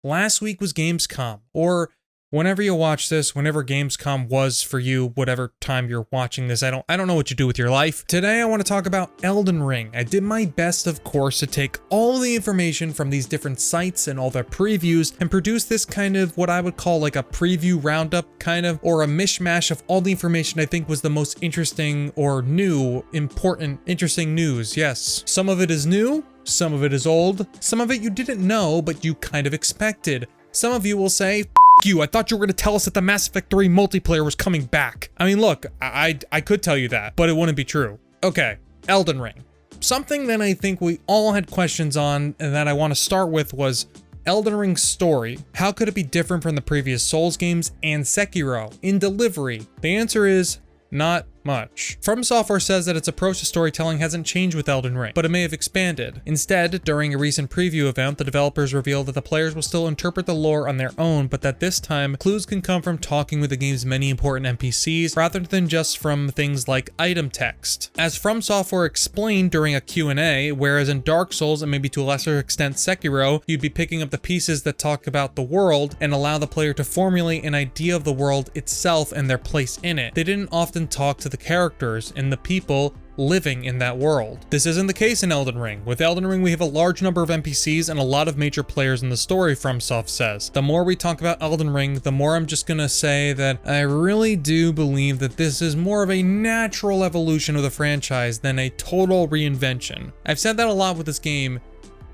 last week was Gamescom, or whenever you watch this, whenever Gamescom was for you, whatever time you're watching this, I don't know what you do with your life. Today I want to talk about Elden Ring. I did my best, of course, to take all the information from these different sites and all their previews and produce this kind of what I would call like a preview roundup kind of, or a mishmash of all the information I think was the most interesting or new, important, interesting news. Yes, some of it is new, some of it is old, some of it you didn't know, but you kind of expected. Some of you will say, you, I thought you were going to tell us that the Mass Effect 3 multiplayer was coming back. I mean, look, I could tell you that, but it wouldn't be true. Okay, Elden Ring. Something that I think we all had questions on and that I want to start with was Elden Ring's story. How could it be different from the previous Souls games and Sekiro in delivery? The answer is not much. From Software says that its approach to storytelling hasn't changed with Elden Ring, but it may have expanded. Instead, during a recent preview event, the developers revealed that the players will still interpret the lore on their own, but that this time, clues can come from talking with the game's many important NPCs, rather than just from things like item text. As From Software explained during a Q&A, whereas in Dark Souls and maybe to a lesser extent Sekiro, you'd be picking up the pieces that talk about the world and allow the player to formulate an idea of the world itself and their place in it. They didn't often talk to the characters and the people living in that world. This isn't the case in Elden Ring. With Elden Ring, we have a large number of NPCs and a lot of major players in the story, FromSoft says. The more we talk about Elden Ring, the more I'm just gonna say that I really do believe that this is more of a natural evolution of the franchise than a total reinvention. I've said that a lot with this game,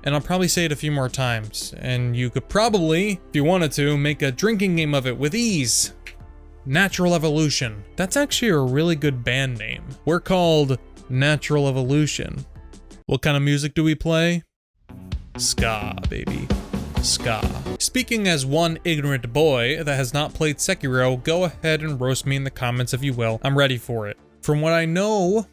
and I'll probably say it a few more times, and you could probably, if you wanted to, make a drinking game of it with ease. Natural Evolution. That's actually a really good band name. We're called Natural Evolution. What kind of music do we play? Ska, baby. Ska. Speaking as one ignorant boy that has not played Sekiro, go ahead and roast me in the comments if you will. I'm ready for it. From what I know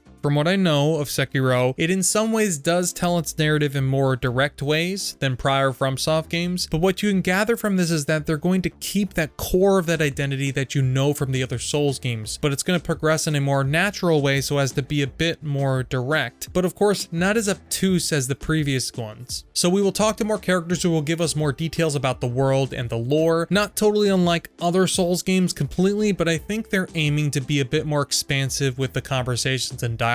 of Sekiro, it in some ways does tell its narrative in more direct ways than prior FromSoft games, but what you can gather from this is that they're going to keep that core of that identity that you know from the other Souls games, but it's going to progress in a more natural way so as to be a bit more direct, but of course not as obtuse as the previous ones. So we will talk to more characters who will give us more details about the world and the lore, not totally unlike other Souls games completely, but I think they're aiming to be a bit more expansive with the conversations and dialogues.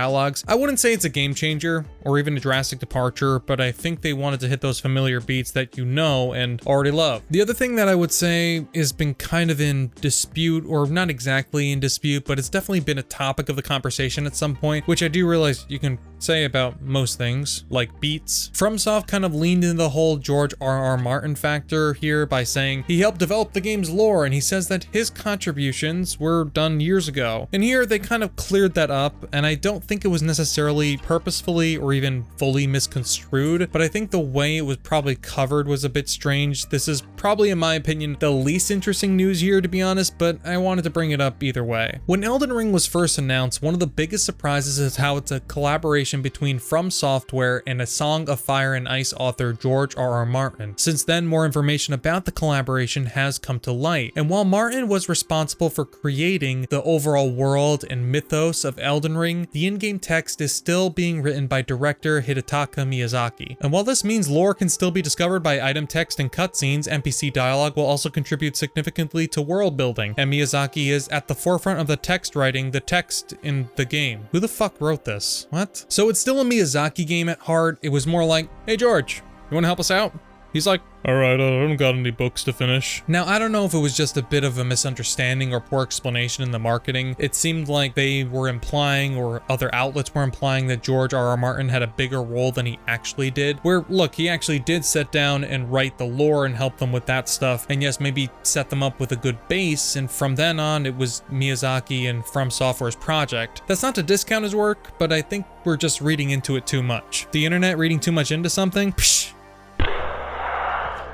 I wouldn't say it's a game changer or even a drastic departure, but I think they wanted to hit those familiar beats that you know and already love. The other thing that I would say has been kind of in dispute, or not exactly in dispute, but it's definitely been a topic of the conversation at some point, which I do realize you can say about most things, like beats. FromSoft kind of leaned into the whole George R.R. Martin factor here by saying he helped develop the game's lore, and he says that his contributions were done years ago. And here they kind of cleared that up, and I don't think it was necessarily purposefully or even fully misconstrued, but I think the way it was probably covered was a bit strange. This is probably, in my opinion, the least interesting news here, to be honest, but I wanted to bring it up either way. When Elden Ring was first announced, one of the biggest surprises is how it's a collaboration between From Software and a Song of Fire and Ice author George R.R. Martin. Since then, more information about the collaboration has come to light, and while Martin was responsible for creating the overall world and mythos of Elden Ring, the in-game text is still being written by director Hidetaka Miyazaki. And while this means lore can still be discovered by item text and cutscenes, NPC dialogue will also contribute significantly to world building, and Miyazaki is at the forefront of the text writing the text in the game. Who the fuck wrote this? What? So it's still a Miyazaki game at heart. It was more like, hey George, you wanna help us out? He's like, alright, I don't got any books to finish. Now, I don't know if it was just a bit of a misunderstanding or poor explanation in the marketing. It seemed like they were implying, or other outlets were implying, that George R.R. Martin had a bigger role than he actually did. Where, look, he actually did sit down and write the lore and help them with that stuff. And yes, maybe set them up with a good base. And from then on, it was Miyazaki and From Software's project. That's not to discount his work, but I think we're just reading into it too much. The internet reading too much into something? Psh.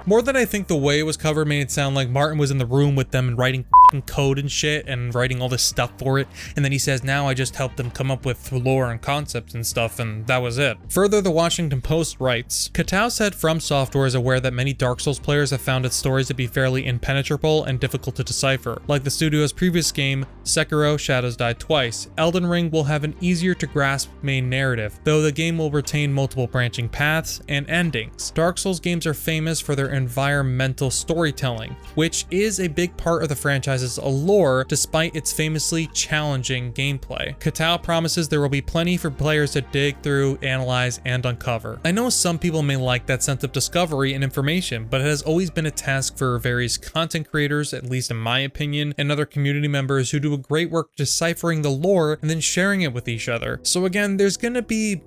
More than I think the way it was covered made it sound like Martin was in the room with them and writing fucking code and shit and writing all this stuff for it. And then he says, now I just helped them come up with lore and concepts and stuff, and that was it. Further, the Washington Post writes, Katao said From Software is aware that many Dark Souls players have found its stories to be fairly impenetrable and difficult to decipher. Like the studio's previous game, Sekiro: Shadows Die Twice, Elden Ring will have an easier to grasp main narrative, though the game will retain multiple branching paths and endings. Dark Souls games are famous for their environmental storytelling, which is a big part of the franchise's allure despite its famously challenging gameplay. Katao promises there will be plenty for players to dig through, analyze, and uncover. I know some people may like that sense of discovery and information, but it has always been a task for various content creators, at least in my opinion, and other community members who do a great work deciphering the lore and then sharing it with each other. So again, there's gonna be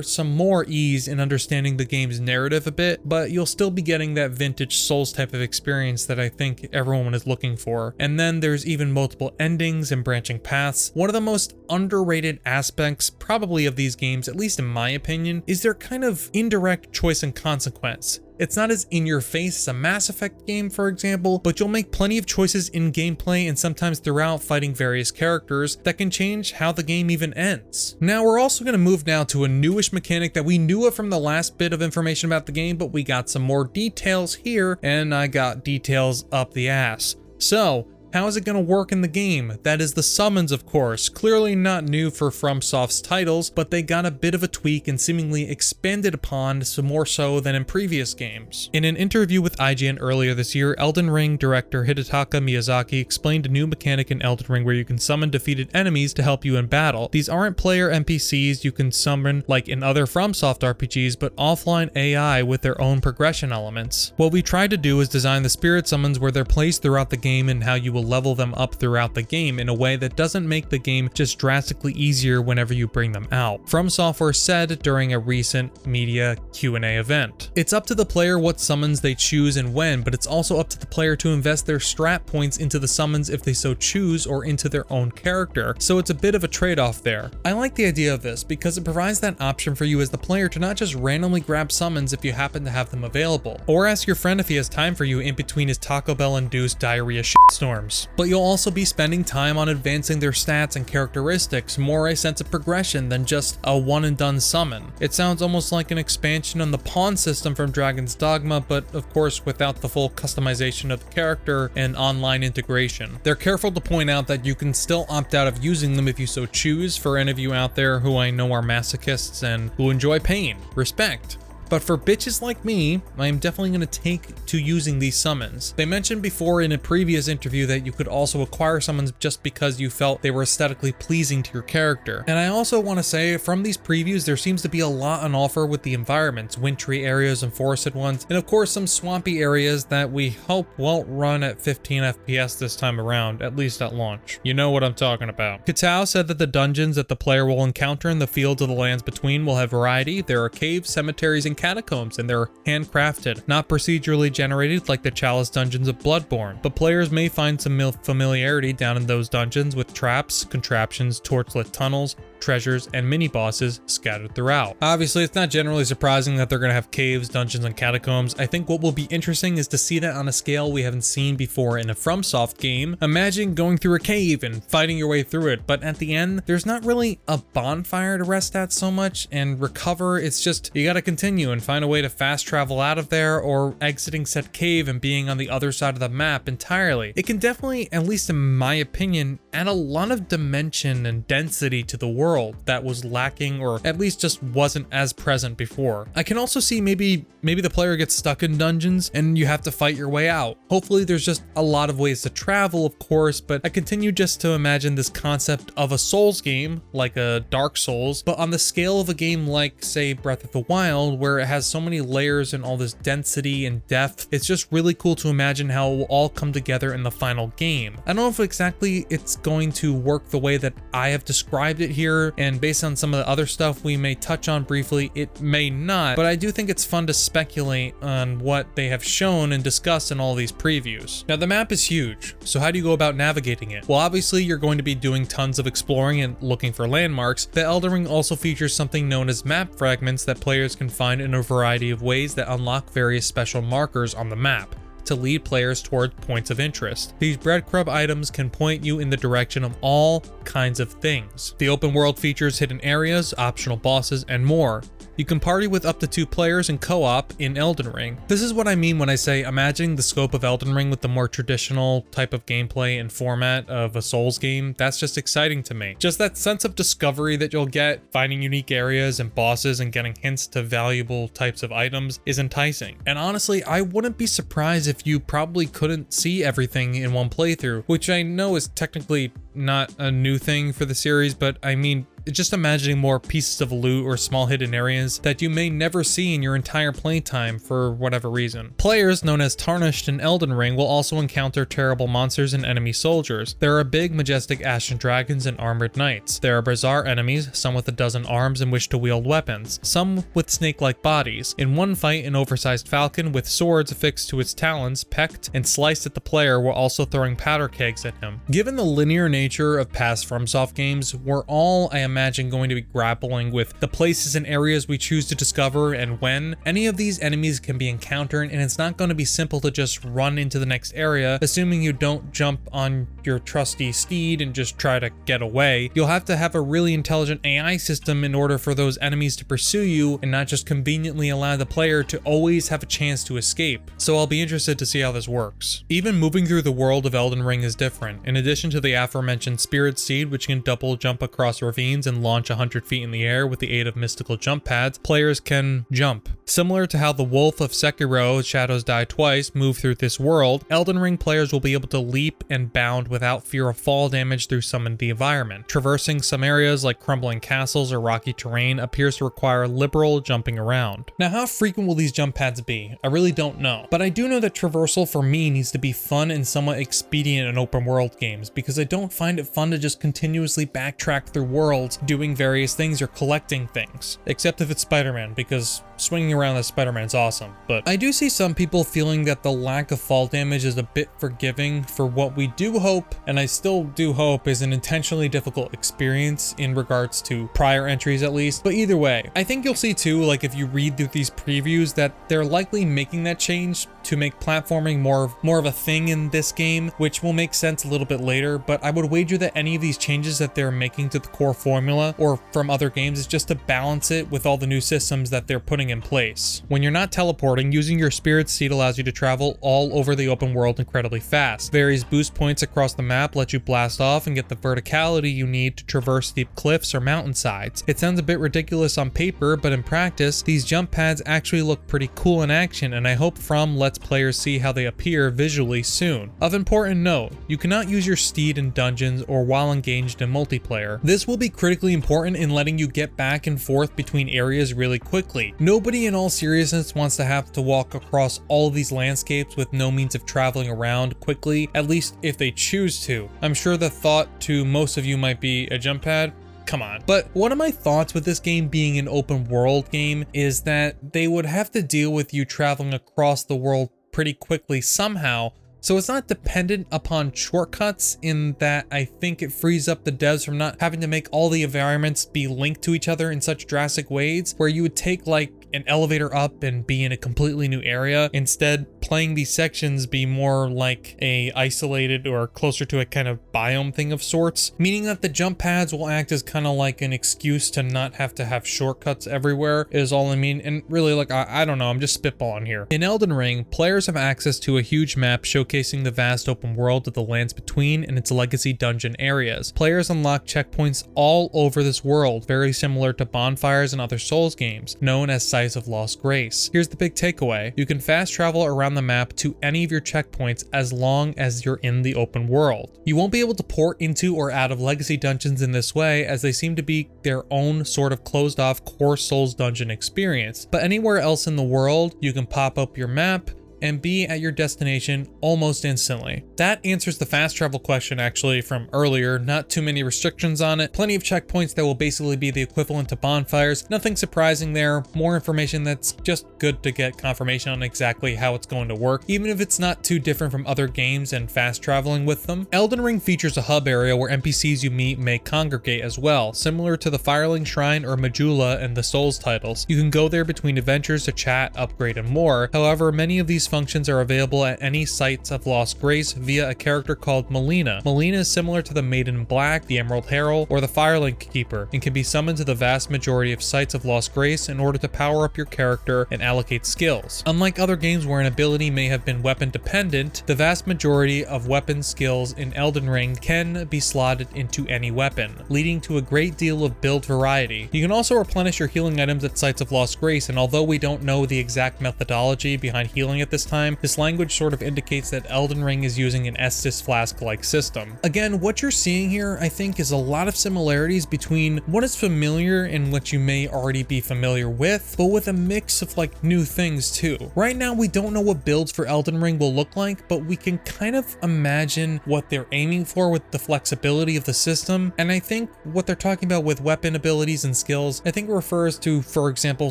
some more ease in understanding the game's narrative a bit, but you'll still be getting that vintage Souls type of experience that I think everyone is looking for. And then there's even multiple endings and branching paths. One of the most underrated aspects probably of these games, at least in my opinion, is their kind of indirect choice and consequence. It's not as in your face as a Mass Effect game, for example, but you'll make plenty of choices in gameplay and sometimes throughout fighting various characters that can change how the game even ends. Now, we're also going to move now to a newish mechanic that we knew of from the last bit of information about the game, but we got some more details here, and I got details up the ass. So, how is it going to work in the game? That is the summons, of course. Clearly not new for FromSoft's titles, but they got a bit of a tweak and seemingly expanded upon some more so than in previous games. In an interview with IGN earlier this year, Elden Ring director Hidetaka Miyazaki explained a new mechanic in Elden Ring where you can summon defeated enemies to help you in battle. These aren't player NPCs you can summon like in other FromSoft RPGs, but offline AI with their own progression elements. What we tried to do is design the spirit summons where they're placed throughout the game and how you will level them up throughout the game in a way that doesn't make the game just drastically easier whenever you bring them out. From Software said during a recent media Q&A event. It's up to the player what summons they choose and when, but it's also up to the player to invest their strat points into the summons if they so choose or into their own character, so it's a bit of a trade-off there. I like the idea of this because it provides that option for you as the player to not just randomly grab summons if you happen to have them available, or ask your friend if he has time for you in between his Taco Bell-induced diarrhea shitstorms. But you'll also be spending time on advancing their stats and characteristics, more a sense of progression than just a one and done summon. It sounds almost like an expansion on the pawn system from Dragon's Dogma, but of course without the full customization of the character and online integration. They're careful to point out that you can still opt out of using them if you so choose, for any of you out there who I know are masochists and who enjoy pain. Respect. But for bitches like me, I am definitely going to take to using these summons. They mentioned before in a previous interview that you could also acquire summons just because you felt they were aesthetically pleasing to your character. And I also want to say, from these previews, there seems to be a lot on offer with the environments, wintry areas and forested ones, and of course some swampy areas that we hope won't run at 15 FPS this time around, at least at launch. You know what I'm talking about. Katao said that the dungeons that the player will encounter in the fields of the lands between will have variety. There are caves, cemeteries, and catacombs, and they're handcrafted, not procedurally generated like the Chalice dungeons of Bloodborne, but players may find some familiarity down in those dungeons with traps, contraptions, torchlit tunnels, treasures, and mini-bosses scattered throughout. Obviously, it's not generally surprising that they're going to have caves, dungeons, and catacombs. I think what will be interesting is to see that on a scale we haven't seen before in a FromSoft game. Imagine going through a cave and fighting your way through it, but at the end, there's not really a bonfire to rest at so much and recover. It's just, you gotta continue and find a way to fast travel out of there, or exiting said cave and being on the other side of the map entirely. It can definitely, at least in my opinion, add a lot of dimension and density to the world that was lacking, or at least just wasn't as present before. I can also see maybe the player gets stuck in dungeons and you have to fight your way out. Hopefully there's just a lot of ways to travel, of course, but I continue just to imagine this concept of a Souls game, like a Dark Souls, but on the scale of a game like, say, Breath of the Wild, where it has so many layers and all this density and depth. It's just really cool to imagine how it will all come together in the final game. I don't know if exactly it's going to work the way that I have described it here, and based on some of the other stuff we may touch on briefly, it may not, but I do think it's fun to speculate on what they have shown and discussed in all these previews. Now, the map is huge, so how do you go about navigating it? Well, obviously you're going to be doing tons of exploring and looking for landmarks. The Elden Ring also features something known as map fragments that players can find in a variety of ways that unlock various special markers on the map. to lead players toward points of interest. These breadcrumb items can point you in the direction of all kinds of things. The open world features hidden areas, optional bosses, and more. You can party with up to 2 players in co-op in Elden Ring. This is what I mean when I say imagining the scope of Elden Ring with the more traditional type of gameplay and format of a Souls game. That's just exciting to me. Just that sense of discovery that you'll get, finding unique areas and bosses and getting hints to valuable types of items is enticing. And honestly, I wouldn't be surprised if you probably couldn't see everything in one playthrough, which I know is technically not a new thing for the series, but I mean, just imagining more pieces of loot or small hidden areas that you may never see in your entire playtime for whatever reason. Players, known as Tarnished in Elden Ring, will also encounter terrible monsters and enemy soldiers. There are big, majestic ashen dragons and armored knights. There are bizarre enemies, some with a dozen arms and wish to wield weapons, some with snake-like bodies. In one fight, an oversized falcon with swords affixed to its talons pecked and sliced at the player while also throwing powder kegs at him. Given the linear nature of past FromSoft games, we're all, I imagine, going to be grappling with the places and areas we choose to discover and when. Any of these enemies can be encountered, and it's not going to be simple to just run into the next area, assuming you don't jump on your trusty steed and just try to get away. You'll have to have a really intelligent AI system in order for those enemies to pursue you and not just conveniently allow the player to always have a chance to escape. So I'll be interested to see how this works. Even moving through the world of Elden Ring is different. In addition to the aforementioned Spirit Seed, which can double jump across ravines and launch 100 feet in the air with the aid of mystical jump pads, players can jump. Similar to how the Wolf of Sekiro, Shadows Die Twice, move through this world, Elden Ring players will be able to leap and bound without fear of fall damage through some of the environment. Traversing some areas like crumbling castles or rocky terrain appears to require liberal jumping around. Now, how frequent will these jump pads be? I really don't know, but I do know that traversal for me needs to be fun and somewhat expedient in open world games, because I don't find it fun to just continuously backtrack through worlds doing various things or collecting things, except if it's Spider-Man, because swinging around as Spider-Man's awesome. But I do see some people feeling that the lack of fall damage is a bit forgiving for what we do hope, and I still do hope, is an intentionally difficult experience in regards to prior entries at least. But either way, I think you'll see too, like if you read through these previews, that they're likely making that change to make platforming more of a thing in this game, which will make sense a little bit later. But I would wager that any of these changes that they're making to the core formula or from other games is just to balance it with all the new systems that they're putting in place. When you're not teleporting, using your Spirit Seed allows you to travel all over the open world incredibly fast. Various boost points across the map let you blast off and get the verticality you need to traverse steep cliffs or mountainsides. It sounds a bit ridiculous on paper, but in practice, these jump pads actually look pretty cool in action, and I hope From lets players see how they appear visually soon. Of important note, you cannot use your steed in dungeons or while engaged in multiplayer. This will be critically important in letting you get back and forth between areas really quickly. Nobody in all seriousness wants to have to walk across all of these landscapes with no means of traveling around quickly, at least if they choose to. I'm sure the thought to most of you might be a jump pad. Come on. But one of my thoughts with this game being an open world game is that they would have to deal with you traveling across the world pretty quickly somehow. So it's not dependent upon shortcuts, in that I think it frees up the devs from not having to make all the environments be linked to each other in such drastic ways, where you would take like an elevator up and be in a completely new area. Instead, playing these sections be more like a isolated or closer to a kind of biome thing of sorts, meaning that the jump pads will act as kind of like an excuse to not have to have shortcuts everywhere, is all I mean. And really, like, I don't know, I'm just spitballing here. In Elden Ring, players have access to a huge map showcasing the vast open world of the lands between and its legacy dungeon areas. Players unlock checkpoints all over this world, very similar to bonfires in other Souls games, known as Sites of Lost Grace. Here's the big takeaway: you can fast travel around the map to any of your checkpoints as long as you're in the open world. You won't be able to port into or out of legacy dungeons in this way, as they seem to be their own sort of closed off core Souls dungeon experience. But anywhere else in the world, you can pop up your map and be at your destination almost instantly. That answers the fast travel question actually from earlier. Not too many restrictions on it. Plenty of checkpoints that will basically be the equivalent to bonfires. Nothing surprising there. More information that's just good to get confirmation on exactly how it's going to work, even if it's not too different from other games and fast traveling with them. Elden Ring features a hub area where NPCs you meet may congregate as well, similar to the Firelink Shrine or Majula and the Souls titles. You can go there between adventures to chat, upgrade, and more. However, many of these functions are available at any sites of Lost Grace via a character called Melina. Melina is similar to the Maiden in Black, the Emerald Herald, or the Firelink Keeper, and can be summoned to the vast majority of sites of Lost Grace in order to power up your character and allocate skills. Unlike other games where an ability may have been weapon dependent, the vast majority of weapon skills in Elden Ring can be slotted into any weapon, leading to a great deal of build variety. You can also replenish your healing items at sites of Lost Grace, and although we don't know the exact methodology behind healing at this time, this language sort of indicates that Elden Ring is using an Estus Flask-like system. Again, what you're seeing here, I think, is a lot of similarities between what is familiar and what you may already be familiar with, but with a mix of like new things too. Right now, we don't know what builds for Elden Ring will look like, but we can kind of imagine what they're aiming for with the flexibility of the system. And I think what they're talking about with weapon abilities and skills, I think refers to, for example,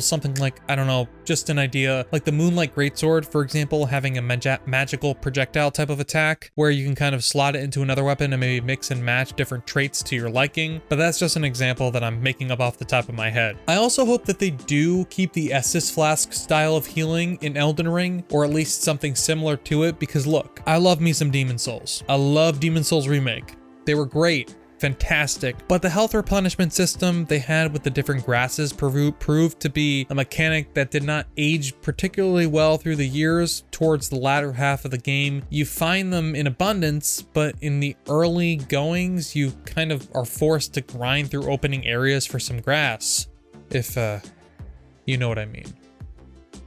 something like, I don't know, just an idea, like the Moonlight Greatsword, for example, having a magical projectile type of attack where you can kind of slot it into another weapon and maybe mix and match different traits to your liking. But that's just an example that I'm making up off the top of my head. I also hope that they do keep the Estus Flask style of healing in Elden Ring, or at least something similar to it, because look, I love me some Demon Souls. I love Demon Souls Remake. They were great. Fantastic, but the health replenishment system they had with the different grasses proved to be a mechanic that did not age particularly well through the years. Towards the latter half of the game, you find them in abundance, but in the early goings, you kind of are forced to grind through opening areas for some grass, if you know what I mean.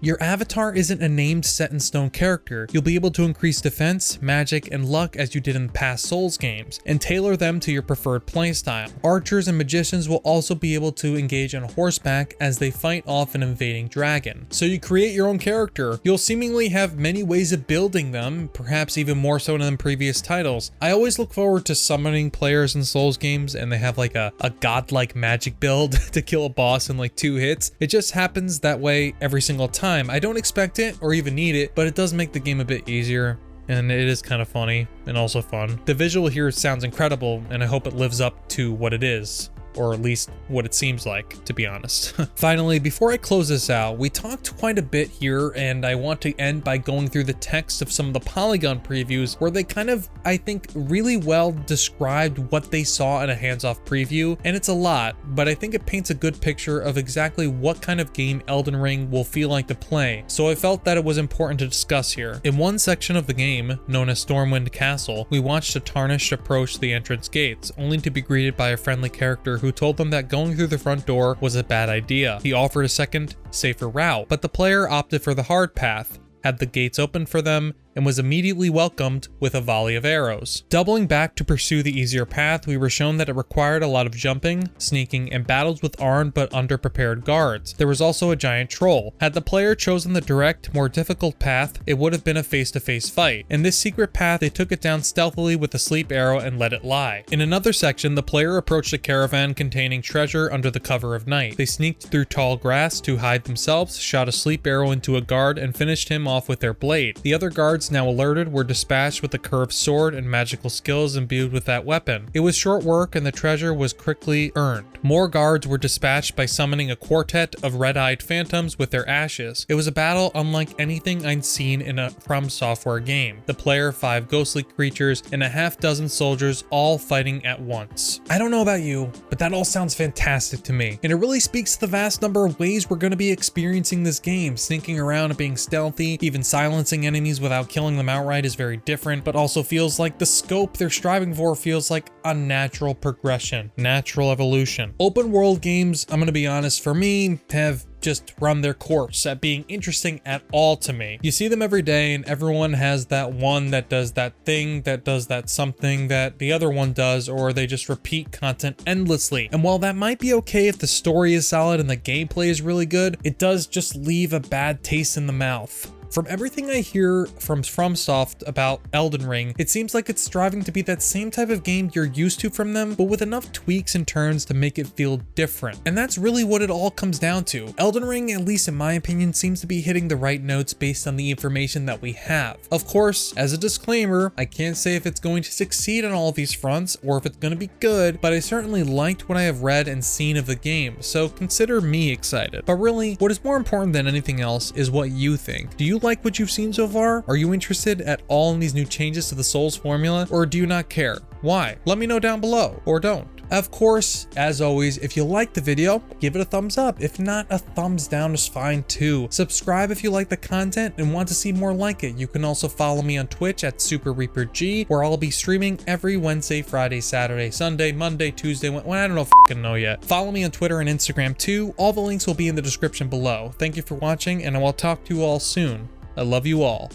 Your avatar isn't a named set-in-stone character. You'll be able to increase defense, magic, and luck as you did in past Souls games, and tailor them to your preferred playstyle. Archers and magicians will also be able to engage on horseback as they fight off an invading dragon. So you create your own character. You'll seemingly have many ways of building them, perhaps even more so than previous titles. I always look forward to summoning players in Souls games and they have like a godlike magic build to kill a boss in like 2 hits. It just happens that way every single time. I don't expect it or even need it, but it does make the game a bit easier, and it is kind of funny and also fun. The visual here sounds incredible, and I hope it lives up to what it is. Or at least what it seems like, to be honest. Finally, before I close this out, we talked quite a bit here, and I want to end by going through the text of some of the Polygon previews where they kind of, I think, really well described what they saw in a hands-off preview, and it's a lot, but I think it paints a good picture of exactly what kind of game Elden Ring will feel like to play, so I felt that it was important to discuss here. In one section of the game, known as Stormwind Castle, we watched a Tarnished approach the entrance gates, only to be greeted by a friendly character who told them that going through the front door was a bad idea. He offered a second, safer route, but the player opted for the hard path, had the gates opened for them, and was immediately welcomed with a volley of arrows. Doubling back to pursue the easier path, we were shown that it required a lot of jumping, sneaking, and battles with armed but underprepared guards. There was also a giant troll. Had the player chosen the direct, more difficult path, it would have been a face-to-face fight. In this secret path, they took it down stealthily with a sleep arrow and let it lie. In another section, the player approached a caravan containing treasure under the cover of night. They sneaked through tall grass to hide themselves, shot a sleep arrow into a guard, and finished him off with their blade. The other guards, now alerted, were dispatched with a curved sword and magical skills imbued with that weapon. It was short work and the treasure was quickly earned. More guards were dispatched by summoning a quartet of red-eyed phantoms with their ashes. It was a battle unlike anything I'd seen in a From Software game. The player, 5 ghostly creatures, and a half-dozen soldiers all fighting at once. I don't know about you, but that all sounds fantastic to me. And it really speaks to the vast number of ways we're going to be experiencing this game. Sneaking around and being stealthy, even silencing enemies without killing them outright is very different, but also feels like the scope they're striving for feels like a natural progression, natural evolution. Open world games, I'm gonna be honest, for me, have just run their course at being interesting at all to me. You see them every day and everyone has that one that does that thing, that does that something that the other one does, or they just repeat content endlessly. And while that might be okay if the story is solid and the gameplay is really good, it does just leave a bad taste in the mouth. From everything I hear from FromSoft about Elden Ring, it seems like it's striving to be that same type of game you're used to from them, but with enough tweaks and turns to make it feel different. And that's really what it all comes down to. Elden Ring, at least in my opinion, seems to be hitting the right notes based on the information that we have. Of course, as a disclaimer, I can't say if it's going to succeed on all of these fronts or if it's going to be good, but I certainly liked what I have read and seen of the game, so consider me excited. But really, what is more important than anything else is what you think. Do you like what you've seen so far? Are you interested at all in these new changes to the Souls formula, or do you not care? Why? Let me know down below, or don't. Of course, as always, if you like the video, give it a thumbs up. If not, a thumbs down is fine too. Subscribe if you like the content and want to see more like it. You can also follow me on Twitch at SuperReaperG, where I'll be streaming every Wednesday, Friday, Saturday, Sunday, Monday, Tuesday, when I don't know yet. Follow me on Twitter and Instagram too. All the links will be in the description below. Thank you for watching, and I will talk to you all soon. I love you all.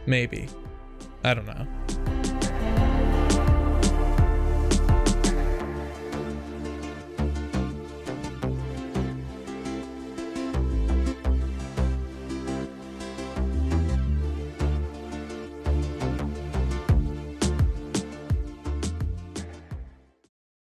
Maybe. I don't know.